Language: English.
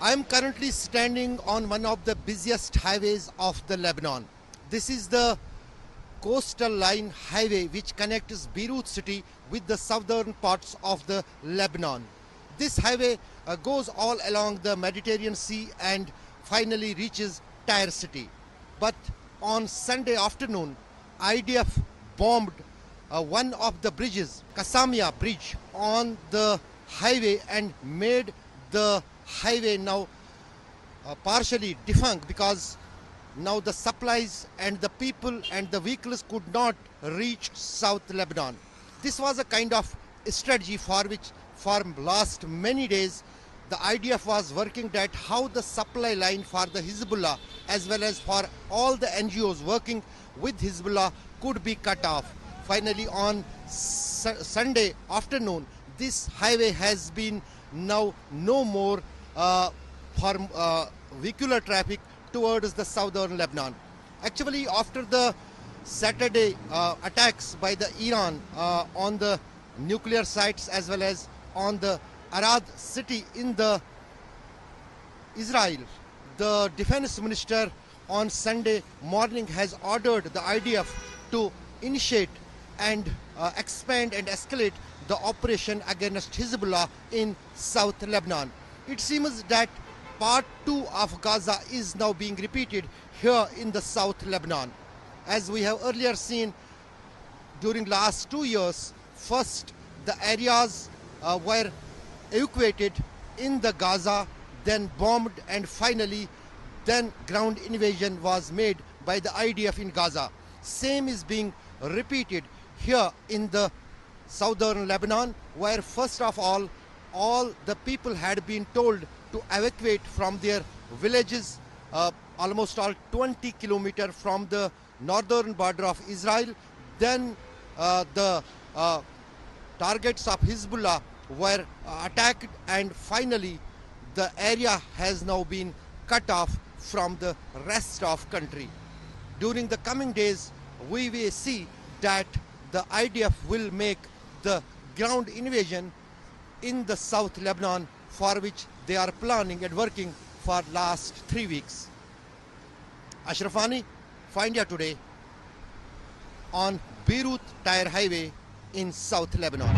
I am currently standing on one of the busiest highways of the Lebanon. This is the coastal line highway which connects Beirut city with the southern parts of the Lebanon. This highway goes all along the Mediterranean Sea and finally reaches Tyre city. But on Sunday afternoon, IDF bombed one of the bridges, Kasamia Bridge, on the highway and made the highway now partially defunct because now the supplies and the people and the vehicles could not reach South Lebanon. This was a kind of strategy for which for last many days the IDF was working at how the supply line for the Hezbollah as well as for all the NGOs working with Hezbollah could be cut off. Finally on Sunday afternoon, this highway has been now no more for vehicular traffic towards the southern Lebanon. Actually, after the Saturday attacks by the Iran on the nuclear sites as well as on the Arad city in the Israel, the defense minister on Sunday morning has ordered the IDF to initiate and expand and escalate the operation against Hezbollah in South Lebanon. It seems that part 2 of Gaza is now being repeated here in the South Lebanon. As we have earlier seen during last 2 years, first the areas were evacuated in the Gaza, then bombed, and finally then ground invasion was made by the IDF in Gaza. Same is being repeated here in the southern Lebanon, where first of all the people had been told to evacuate from their villages almost all 20 kilometers from the northern border of Israel. Then the targets of Hezbollah were attacked, and finally the area has now been cut off from the rest of country. During the coming days, we will see that the IDF will make the ground invasion in the South Lebanon, for which they are planning and working for last 3 weeks. Ashrafani, Find Ya Today on Beirut Tyre Highway in South Lebanon.